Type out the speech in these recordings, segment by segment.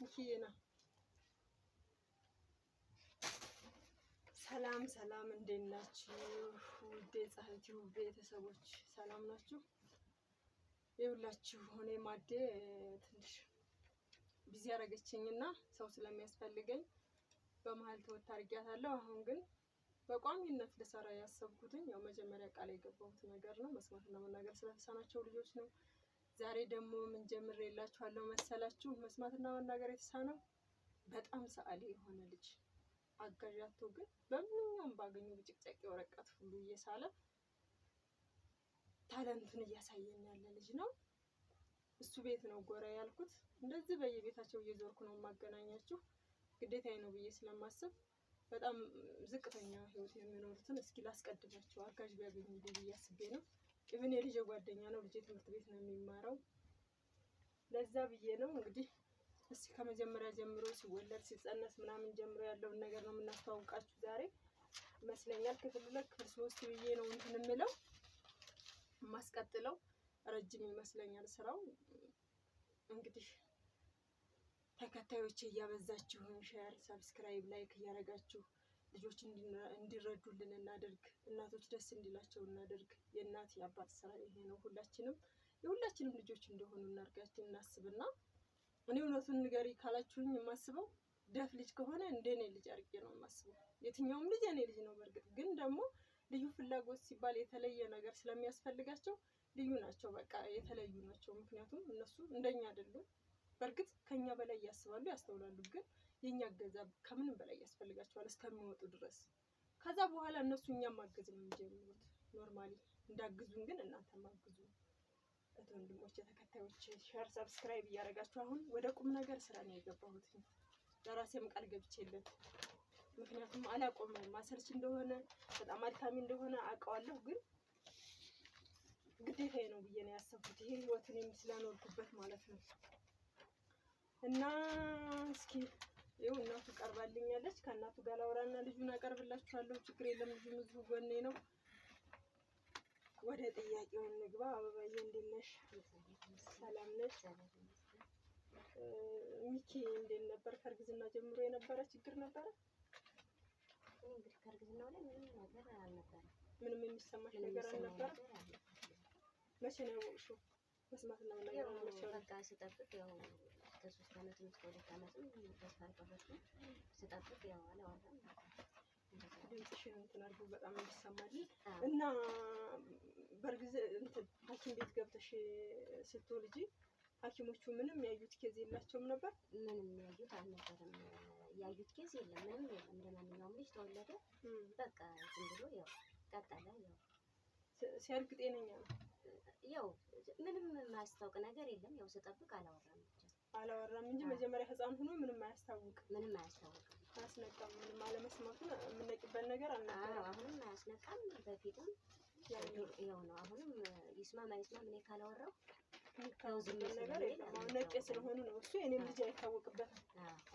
ሚኪዬና ሰላም ሰላም፣ እንዴት ናችሁ? ውዴ ፀሐይ ቲዩብ ቤተሰቦች ሰላም ናችሁ? ይኸውላችሁ እኔ ማዴ ትንሽ ቢዚ ያደረገችኝና ሰው ስለሚያስፈልገኝ በመሀል ተወት አድርጊያታለሁ። አሁን ግን በቋሚነት ልሰራ ያሰብኩትኝ ያው መጀመሪያ ቃል የገባሁት ነገር ነው። መስማትና መናገር ስለተሳናቸው ልጆች ነው። ዛሬ ደግሞ ምን ጀምሬላችኋለሁ መሰላችሁ? መስማትና መናገር የተሳነው በጣም ሰዓሊ የሆነ ልጅ አጋዣቶ ግን በምንም ባገኙ ብጭቅጫቂ ወረቀት ሁሉ እየሳለ ታለንቱን እያሳየን ያለ ልጅ ነው። እሱ ቤት ነው ጎራ ያልኩት። እንደዚህ በየቤታቸው እየዞርኩ ነው የማገናኛችሁ፣ ግዴታዬ ነው ብዬ ስለማስብ በጣም ዝቅተኛ ህይወት የሚኖሩትን እስኪ ላስቀድማቸው አጋዥ ቢያገኙ ብዬ አስቤ ነው። ኢቭን የልጄ ጓደኛ ነው፣ ልጄ ትምህርት ቤት ነው የሚማረው። ለዛ ብዬ ነው እንግዲህ እስኪ ከመጀመሪያ ጀምሮ ሲወለድ ሲጸነስ ምናምን ጀምሮ ያለውን ነገር ነው የምናስተዋውቃችሁ ዛሬ ይመስለኛል። ክፍል 2 ክፍል 3 ብዬ ነው እንትን የምለው የማስቀጥለው። ረጅም ይመስለኛል ስራው። እንግዲህ ተከታዮች እያበዛችሁ ሼር፣ ሰብስክራይብ፣ ላይክ እያደረጋችሁ ልጆች እንዲረዱልን እናድርግ። እናቶች ደስ እንዲላቸው እናድርግ። የእናት የአባት ስራ ይሄ ነው። የሁላችንም ልጆች እንደሆኑ እናርጋቸው እናስብና እኔ እውነቱን ንገሪ ካላችሁኝ የማስበው ደፍ ልጅ ከሆነ እንደኔ ልጅ አድርጌ ነው የማስበው። የትኛውም ልጅ የኔ ልጅ ነው። በእርግጥ ግን ደግሞ ልዩ ፍላጎት ሲባል የተለየ ነገር ስለሚያስፈልጋቸው ልዩ ናቸው። በቃ የተለዩ ናቸው። ምክንያቱም እነሱ እንደኛ አይደሉም። በእርግጥ ከኛ በላይ ያስባሉ፣ ያስተውላሉ። ግን የኛ እገዛ ከምንም በላይ ያስፈልጋቸዋል እስከሚወጡ ድረስ። ከዛ በኋላ እነሱ እኛም ማገዝ ነው የሚጀምሩት። ኖርማሊ እንዳግዙን ግን እናንተ ማግዙ። ወንድሞች ተከታዮች ሼር ሰብስክራይብ እያደረጋችሁ አሁን ወደ ቁም ነገር ስራ ነው የገባሁት። ለራሴም ቃል ገብቼለት፣ ምክንያቱም አላቆምም። ማሰርች እንደሆነ በጣም አድካሚ እንደሆነ አውቀዋለሁ፣ ግን ግዴታዬ ነው ብዬ ነው ያሰብኩት። ይሄ ህይወትን ስላኖርኩበት ማለት ነው። እና እስኪ ይኸው እናቱ ቀርባልኛለች። ከእናቱ ጋር ላውራና ልጁን አቀርብላችኋለሁ። ችግር የለም፣ ልጁም እዚሁ ጎኔ ነው። ወደ ጥያቄው እንግባ። አበባዬ እንዴት ነሽ? ሰላም ነሽ? ሚኪ እንዴት ነበር? ከእርግዝና ጀምሮ የነበረ ችግር ነበረ? እንግዲህ ከእርግዝናው ላይ ምንም ነገር አልነበረም። ምንም የሚሰማሽ ነገር አልነበረም? መቼ ነው ያወቅሽው? መስማትና መናገር አልቻልኩም። በቃ ስጠብቅ ያው ከ3 ዓመትም እስከ 2 ዓመትም ተስፋ አልቆረጥኩም። ስጠብቅ ያው አላወራም። ድምፅሽን እንትን አድርጎ በጣም እንዲሰማልኝ እና እንትን ሐኪም ቤት ገብተሽ ስትወልጂ ሐኪሞቹ ምንም ያዩት ኬዝ የላቸውም ነበር? ምንም ያዩት አልነበረም። ያዩት ኬዝ የለም፣ ምንም የለም። እንደማንኛውም ልጅ ተወለደ። በቃ ዝም ብሎ ያው ቀጠለ። ያው ሲያድግ ጤነኛ ነው። ያው ምንም የማያስታውቅ ነገር የለም። ያው ስጠብቅ አላወራም እንጂ መጀመሪያ ህፃን ሆኖ ምንም አያስታውቅም። ምንም አያስታውቅም። አያስነቃም። ምንም አለመስማቱን የምነቂበት ነገር አልነበረም። አሁንም አያስነቃም። በፊትም ያው ነው። አሁንም ይስማም አይስማም እኔ ካላወራው የሚታወቅበት ነገር የለም። አሁን ነቄ ስለሆኑ ነው። እሱ የኔም ልጅ አይታወቅበትም።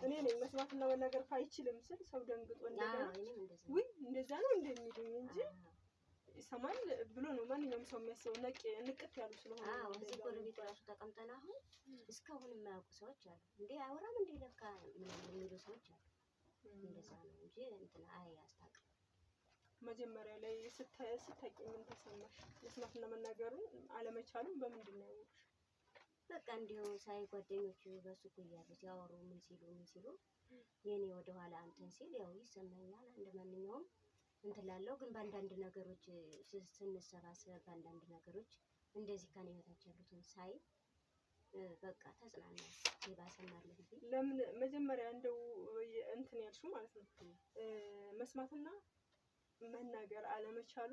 እኔ ነኝ መስማትና መናገር አይችልም ስል ሰው ደንግጦ እንደገና ውይ እንደዛ ነው እንደሚሉኝ እንጂ ይሰማል ብሎ ነው ማንኛውም ሰው የሚያስበው። ንቅት ያሉ ስለሆነ እዚህ ጎረቤት ራሱ ተቀምጠን አሁን እስካሁን የማያውቁ ሰዎች አሉ። እንዴ አያወራም እንዴ ለካ ምናምን የሚሉ ሰዎች አሉ። እንደዛ ነው እንጂ እንትን አያስታውቅም። መጀመሪያ ላይ ስታቂ ምን ተሰማሽ? መስማትና መናገሩን አለመቻሉን በምንድን ነው ያወቅሽ? በቃ እንዲሁ ሳይ ጓደኞቹ በሱቁ እያሉ ሲያወሩ ምን ሲሉ የኔ ወደኋላ እንትን ሲል ያው ይሰማኛል። እንደማንኛውም እንትን ላለው ግን በአንዳንድ ነገሮች ስንሰባሰብ በአንዳንድ ነገሮች እንደዚህ ከኔ በታች ያሉትን ሳይ በቃ ተጽናናለሁ። ይባሰማል እንጂ ለምን መጀመሪያ እንደው እንትን ያልሽው ማለት ነው መስማትና መናገር አለመቻሉ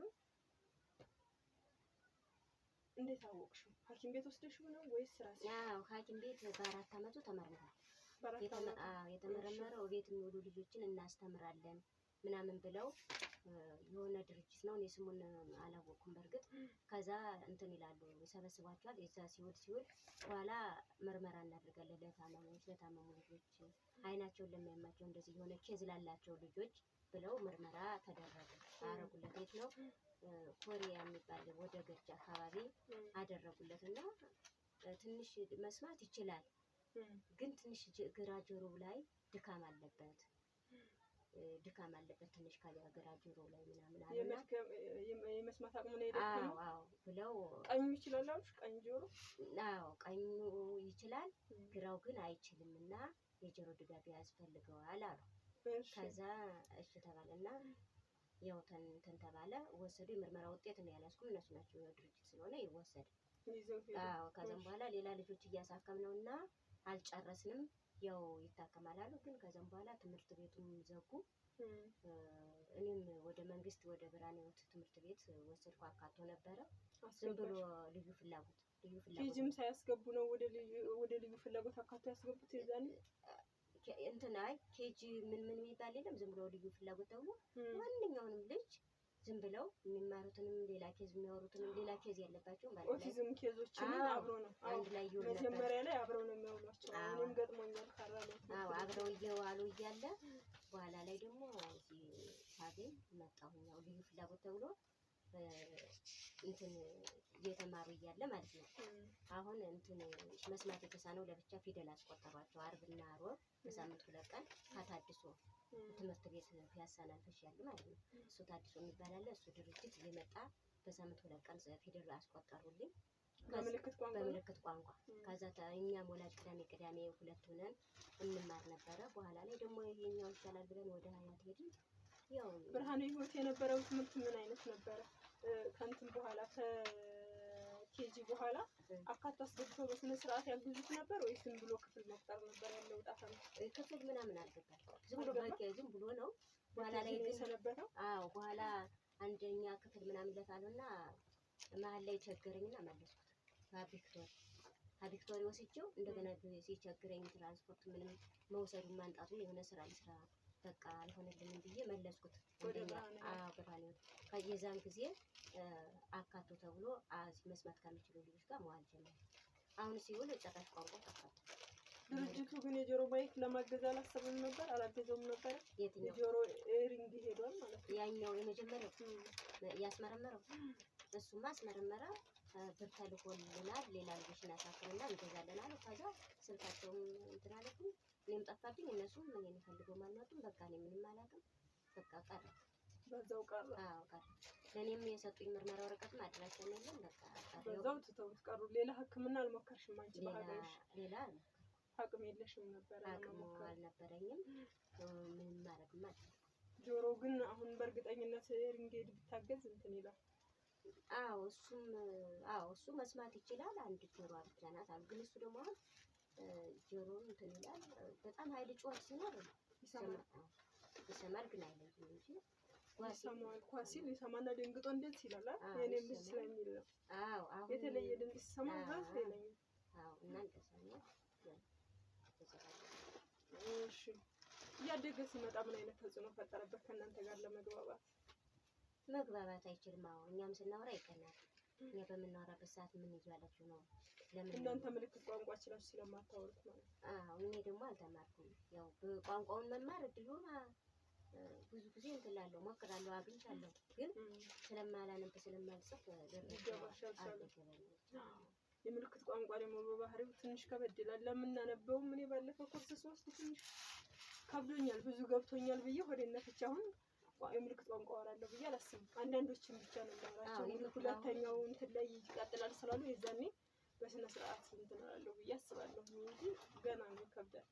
እንዴት አወቅሽው? ሐኪም ቤት ወስደሽው ነው ወይስ ራስሽ? ያው ሐኪም ቤት በ4 ዓመቱ ተመርመረ። የተመረመረው ቤት የሚውሉ ልጆችን እናስተምራለን ምናምን ብለው የሆነ ድርጅት ነው። እኔ ስሙን አላወቅኩም በእርግጥ። ከዛ እንትን ይላሉ ይሰበስባቸዋል። የዛ ሲውል በኋላ ምርመራ እናደርጋለን ለታመሙ ልጆች፣ አይናቸውን ለሚያማቸው እንደዚህ የሆነ ኬዝ ላላቸው ልጆች ብለው ምርመራ ተደረገ። አረጉለት። የት ነው? ኮሪያ የሚባል ወደ ገርጂ አካባቢ አደረጉለትና ትንሽ መስማት ይችላል ግን ትንሽ ግራ ጆሮው ላይ ድካም አለበት ትንሽ ግራ ጆሮው ላይ ምናምን አለና የመስማት አቅሙ ነው የደከመው። አዎ ብለው ቀኙ ይችላል አሉሽ? ቀኝ ጆሮ? አዎ ቀኙ ይችላል፣ ግራው ግን አይችልም እና የጆሮ ድጋፍ ያስፈልገዋል አሉ። ከዛ እሺ ተባለና ያው እንትን ተባለ። ወሰዱ። የምርመራ ውጤት ነው ያላስኩም እነሱ ናቸው ድርጅት ስለሆነ ይወሰድ። አዎ ከዛም በኋላ ሌላ ልጆች እያሳከምነውና አልጨረስንም፣ ያው ይታከማል አሉ። ግን ከዛም በኋላ ትምህርት ቤቱን ዘጉ። እኔም ወደ መንግስት ወደ ብርሃነ ሕይወት ትምህርት ቤት ወሰድኩ። አካቶ ነበረ ዝም ብሎ ልዩ ፍላጎት ኬጂም ሳያስገቡ ነው ወደ ልዩ ፍላጎት አካቶ ያስገቡት። የዛኔ እንትን አይ ኬጂ ምን የሚባል የለም። ዝም ብሎ ልዩ ፍላጎት ተብሎ ማንኛውንም ልጅ ዝም ብለው የሚማሩትንም ሌላ ኬዝ የሚያወሩትንም ሌላ ኬዝ ያለባቸው ማለት ነው። ኦቲዝም ኬዞችን አብሮ ነው አንድ ላይ ይውል ነበር። መጀመሪያ ላይ አብረው ነው የሚያውሏቸው። እኔም ገጥሞኛል ካራለ። አዎ አብረው እየዋሉ እያለ በኋላ ላይ ደግሞ እዚህ ሳገኝ መጣሁኝ። ያው ልዩ ፍላጎት ተብሎ እንትን እየተማሩ እያለ ማለት ነው። አሁን እንትን መስማት የተሳነው ለብቻ ፊደል አስቆጠሯቸው። አርብና ሮብ በሳምንት 2 ቀን ከታድሶ ትምህርት ቤት ፒያሳን አልፈሽ ያለ ማለት ነው። እሱ ታድሶ የሚባል አለ። እሱ ድርጅት እየመጣ በሳምንት 2 ቀን ፊደል አስቆጠሩልኝ በምልክት ቋንቋ። ከዛ እኛም ወላጅ ቅዳሜ 2 ሆነን እንማር ነበረ። በኋላ ላይ ደግሞ ይሄኛው ይሻላል ብለን ወደ ሀያት ሄድን። ያው ብርሃነ ሕይወት የነበረው ትምህርት ምን አይነት ነበረ? ከእንትን በኋላ ከኬጂ በኋላ አካቶ አስገብተው በስነ ስርዓት ያግዙት ነበር ወይስ ዝም ብሎ ክፍል መፍጠር ነበር ያለው? ጣፋ ነው ክፍል ምናምን አልገባም። ዝም ብሎ ነው። በኋላ ላይ ግን ሰነበተው። አዎ በኋላ አንደኛ ክፍል ምናምን ለታለና መሀል ላይ ቸገረኝና መለስኩት። ቪክቶሪ ወስጄው እንደገና ሲቸግረኝ ትራንስፖርት ምንም መውሰዱን ማንጣቱን የሆነ ስራ ልስራ በቃ አልሆነልኝም ብዬ መለስኩት። ብርሃነ ሕይወት የዛን ጊዜ አካቶ ተብሎ መስማት ከሚችሉ ልጆች ጋር መዋል ጀመረ። አሁን ሲውል ጭራሽ ቋንቋ ጠፋት። ድርጅቱ ግን የጆሮ ማይክ ለማገዝ አላሰበም ነበር? አላገዘውም ነበር? የጆሮ ሪንግ ሄዷል ማለት ነው። ያኛው የመጀመሪያው ያስመረመረው እሱማ አስመረመረ። ብር ተልኮልናል፣ ሌላ ልጆችን አሳክምና እንገዛለን አሉ። ከዛ ስልካቸውም እንትን አለብኝ፣ እኔም ጠፋብኝ። እነሱም ምን የሚፈልገው ማንነቱም በቃ እኔ ምንም አላውቅም። በቃ ቀረ፣ በዛው ቀረ። አዎ ቀረ። ለኔም የሰጡኝ ምርመራ ወረቀትም አድራሻም የለም። በቃ በዛው ትተውት ቀሩ። ሌላ ሕክምና አልሞከርሽም አንቺ? ሌላ አቅም የለሽም ነበር? አቅሙ አልነበረኝም። ምንም ማድረግም አልችልም። ጆሮ ግን አሁን በእርግጠኝነት ሪንጌድ ብታገዝ እንትን ይላል። እሱ መስማት ይችላል። አንድ ጆሮ ብቻ ናት አሉ። ግን እሱ ደግሞ አሁን ጆሮውን እንትን ይላል። በጣም ኃይል ጩኸት ሲኖር ይሰማል፣ ግን አይለኝም እንጂ ኳሲል ይሰማና ደንግጦ እንዴት ይላል። የኔም ልጅ ስለሚል ነው። አሁን የተለየ ድምጽ ሲሰማ ዛት የለኝም። እና እንደሰማ እሺ እያደገ ሲመጣ ምን አይነት ተጽዕኖ ፈጠረበት ከእናንተ ጋር ለመግባባት? መግባባት አይችልም። እኛም ስናወራ ይቀናል። እኛ በምናወራበት ሰዓት ምን ይዟላችሁ ነው? ለምን እናንተ ምልክት ቋንቋ ችላችሁ ስለማታወሩት ማለት ነው? እኔ ደግሞ አልተማርኩም። ያው ቋንቋውን መማር እድሉን ብዙ ጊዜ እንትን እላለሁ ሞክራለሁ፣ አግኝቻለሁ። ግን ስለማላነብ ስለማልጽፍ የምልክት ቋንቋ ደግሞ በባህሪው ትንሽ ከበድ ይላል። ለምናነበውም እኔ ባለፈው ኮርስ ሶስት ትንሽ ከብዶኛል፣ ብዙ ገብቶኛል ብዬ ወደነ ፍቻ አሁን የምልክት ቋንቋ አወራለሁ ብዬ አላስብም። አንዳንዶችን ብቻ ነው የማወራቸው። ሁለተኛው እንትን ላይ ይቀጥላል ስላሉ የዛኔ በስነ ስርዓት እንትን አላለሁ ብዬ አስባለሁ እንጂ ገና ነው ይከብዳል።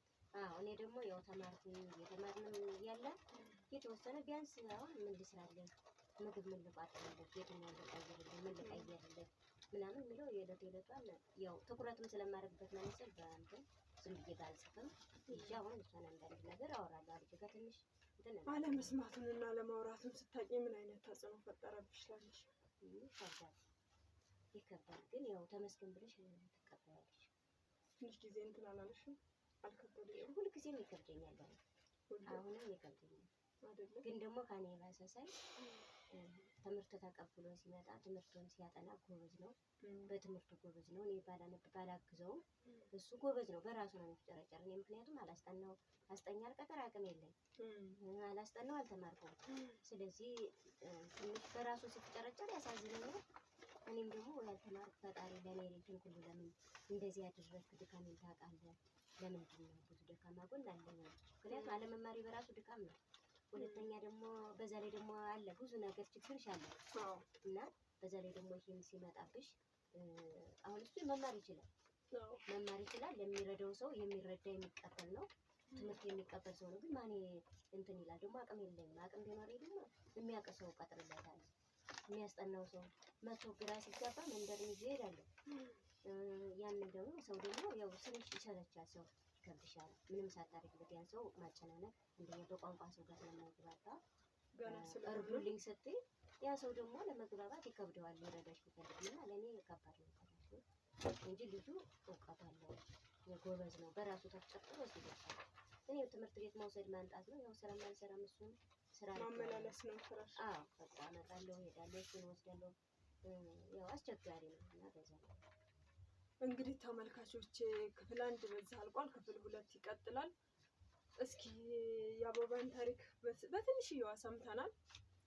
እኔ ደግሞ ያው ተማርኩኝ። የተማርንም ያለ የተወሰነ ቢያንስ አሁን ምን ልስራለህ፣ ምግብ ምን ልቋጥርልህ፣ የትኛውን ልቀይርልህ፣ ምን ልቀይርልህ ምናምን የሚለው የዕለቷን ያው ትኩረትም ስለማደርግበት ነው መሰል በእንትን ዝም ብዬ ባልጽፍም ይዤ አሁን እሷን አንዳንድ ነገር አወራለሁ። አልጅ ጋር ትንሽ አለመስማቱንና አለማውራቱን ስታውቂ ምን አይነት ተጽዕኖ ፈጠረብሽ ላለሽ? ይከብዳል፣ ግን ያው ተመስገን ብለሽ ትቀበያለሽ። ትንሽ ጊዜ እንትን አላለሽም? አልከበደሽም? ሁልጊዜም ይከብደኛል። አሁንም ይከብደኛል አይደለም። ግን ደግሞ ከኔ የባሰ ሳይ ትምህርት ተቀብሎ ሲመጣ ትምህርቱን ሲያጠና ጎበዝ ነው፣ በትምህርቱ ጎበዝ ነው። እኔ ባላግዘውም እሱ ጎበዝ ነው፣ በራሱ ነው የሚፍጨረጨር። እኔ ምክንያቱም አስጠኛ አልቀጠር አቅም የለኝ፣ አላስጠናው፣ አልተማርኩም። ስለዚህ ትንሽ በራሱ ሲፍጨረጨር ያሳዝነኛል። እኔም ደግሞ ያልተማርኩ ፈጣሪ ለኔ ልጅን ሁሉ ለምን እንደዚህ ያደረግክ ድካሜን ታውቃለህ ለምንድን ነው ብዙ ደካማ ጎን አለኝ። ምክንያቱም አለመማሪ በራሱ ድካም ነው። ሁለተኛ ደግሞ በዛ ላይ ደግሞ አለ ብዙ ነገር ችግርሽ አለ እና በዛ ላይ ደግሞ ይሄም ሲመጣብሽ አሁን እሱ መማር ይችላል ለሚረዳው ሰው የሚረዳ የሚቀበል ነው። ትምህርት የሚቀበል ሰው ነው። ግን ማን እንትን ይላል ደግሞ አቅም የለኝም። አቅም ቢኖረኝ ደግሞ የሚያውቅ ሰው ቀጥርለታለሁ። የሚያስጠናው ሰው መቶ ግራ ሲገባ መንደር ይዤ እሄዳለሁ። ያንን ደግሞ ሰው ደግሞ ያው ትንሽ ይሰለቻል። ሰው ይከብድሻል ምንም ሳታደርጊበት ያን ሰው ማጨናነቅ እንደኛ በቋንቋ ሰው ጋር ስለማይግባባ እርዱልኝ ስትይ ያ ሰው ደግሞ ለመግባባት ይከብደዋል። ሊረዳሽ ቢፈልግና ለኔ ከባድ ነው እንጂ ልጁ እውቀት አለው ጎበዝ ነው። በራሱ ተፍጨርጭሮ ሲደርሳል እኔ ትምህርት ቤት መውሰድ ማንጣት ነው። ያው ስራ ማንሰራም እሱን ስራ ማመላለስ ነው ስራሽ። በቃ አመጣለሁ እሄዳለሁ እሱን ወስዳለሁ። ያው አስቸጋሪ ነው እና በዛ ነው እንግዲህ ተመልካቾች ክፍል 1 በዛ አልቋል። ክፍል 2 ይቀጥላል። እስኪ የአበባን ታሪክ በትንሽዬዋ ሰምተናል።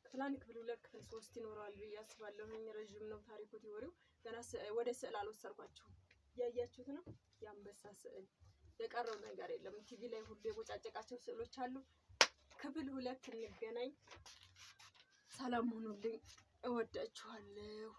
ክፍል 1 ክፍል 2 ክፍል 3 ይኖራል ብዬ አስባለሁ። ረጅም ነው ታሪኩ ቲዎሪው። ገና ወደ ስዕል አልወሰድኳችሁም። ያያችሁት ነው የአንበሳ ስዕል። የቀረው ነገር የለም። ቲቪ ላይ ሁሉ የቦጫጨቃቸው ስዕሎች አሉ። ክፍል 2 እንገናኝ። ሰላም ሁኑልኝ። እወዳችኋለሁ።